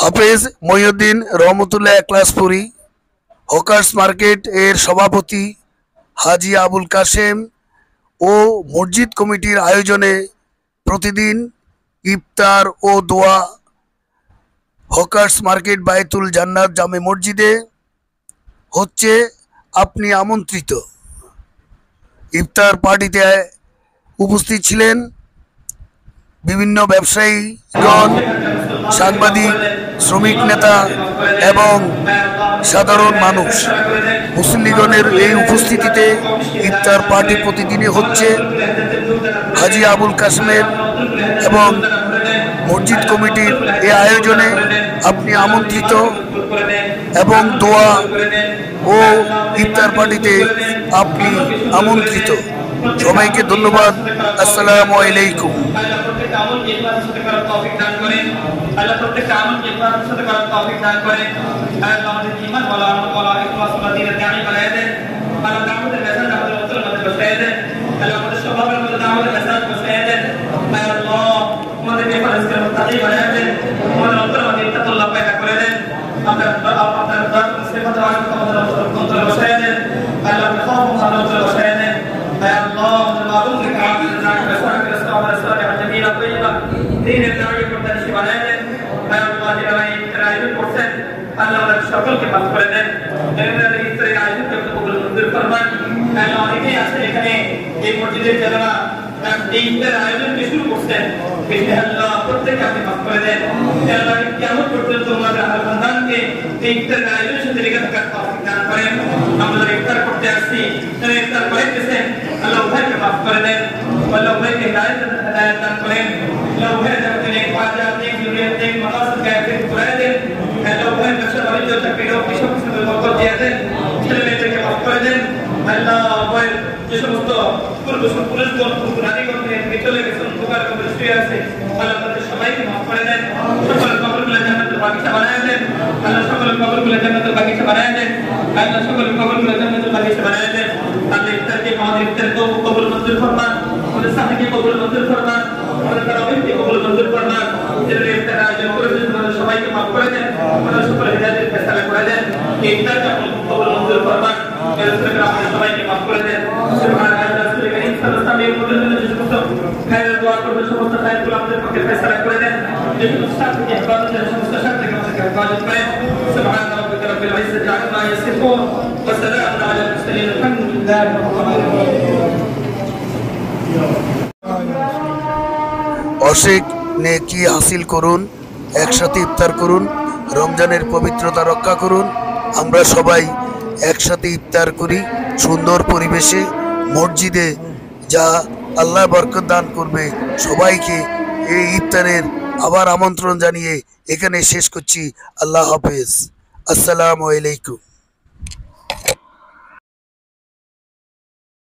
হাফেজ মহিউদ্দিন রহমতুল্লাহ ক্লাসপুরি, hawkers market এর সভাপতি হাজি আবুল কাশেম ও মসজিদ কমিটির আয়োজনে প্রতিদিন ইফতার ও দোয়া হকার্স মার্কেট বায়তুল জান্নাত জামে মসজিদে হচ্ছে। আপনি আমন্ত্রিত। ইফতার পার্টিতে উপস্থিত ছিলেন বিভিন্ন ব্যবসায়ীগণ, সাংবাদিক, শ্রমিক নেতা এবং সাধারণ মানুষ। মুসল্লিগণের এই উপস্থিতিতে ইফতার পার্টি প্রতিদিনই হচ্ছে। হাজি আবুল কাশেমের এবং মসজিদ কমিটির এই আয়োজনে আপনি আমন্ত্রিত এবং দোয়া ও ইফতার পার্টিতে আপনি আমন্ত্রিত। সবাইকে ধন্যবাদ। আসসালামু আলাইকুম। সকলকে মাফ করে দেন। অনেকেই আছে এখানে এই মসজিদের যারা এই ঈদের আয়োজনকে শুরু করছেন, প্রত্যেকে আপনি মাফ করে দেন। কেমন পর্যন্ত আমাদের সন্তানকে এই ঈদের আয়োজনের সাথে লেগে থাকার তৌফিক দান করেন। আমরা যারা ইফতার করতে আসছি, যারা ইফতার করাইতেছেন, আল্লাহ উভয়কে মাফ করে দেন। আল্লাহ উভয়কে হিদায়াত দান করেন। আল্লাহ উভয়ের যাতে নেক হাজাত, নেক জুরিয়াত, নেক মাকাসিদ কায়েম করে দেন। আল্লাহ উভয়ের ব্যবসা বাণিজ্য চাকরির অফিস বরকত দিয়ে দেন। ছেলে মেয়েদেরকে মাফ করে দেন। আল্লাহ উভয়ের যে সমস্ত পুরুষগণ নারীগণকে চলে গেছেন, উপকার করে আছে, আল্লাহ তাদের সবাইকে মাফ করে দেন। সকলের কবরগুলো জান্নাতের বাগিচা বানায় দেন। আল্লাহ সকলের কবরগুলো জান্নাতের বাগিচা বানায় দেন। আল্লাহ সকলের কবরগুলো জান্নাতের বাগিচা বানায় দেন। আল্লাহ ইফতারকে আমাদের ইফতার কবুল মঞ্জুর ফরমান, আমাদের সাথীকে কবুল মঞ্জুর ফরমান, আমাদের তারাবিহকে কবুল মঞ্জুর ফরমান। যারা ইফতার আয়োজন করেছেন তাদের সবাইকে মাফ করে দেন। আল্লাহ সকলের হিদায়াতের ফয়সালা করে দেন। এই ইফতারকে কবুল মঞ্জুর ফরমান। আমাদের সবাইকে মাফ করে দেন। সুবহানাল্লাহ রাসূলুল কারীম সাল্লাল্লাহু আলাইহি ওয়া সাল্লাম যে সমস্ত খায়রের দোয়া করবে, সমস্ত খায়রগুলো আমাদের পক্ষে ফয়সালা করে দেন। যে সমস্ত সাথীকে ইবাদতের সমস্ত সাথীকে আমাদেরকে হেফাজত করেন। সুবহানাল্লাহ রাব্বিকা রাব্বিল ইজ্জাতি আম্মা ইয়াসিফুন ওয়া সালামুন আলাল মুরসালিন আলহামদুলিল্লাহি রাব্বিল আলামিন। অশেষ নেকি হাসিল করুন, একসাথে ইফতার করুন, রমজানের পবিত্রতা রক্ষা করুন। আমরা সবাই একসাথে ইফতার করি সুন্দর পরিবেশে মসজিদে, যা আল্লাহ বরকত দান করবে। সবাইকে এই ইফতারের আবার আমন্ত্রণ জানিয়ে এখানে শেষ করছি। আল্লাহ হাফেজ। আসসালামু আলাইকুম।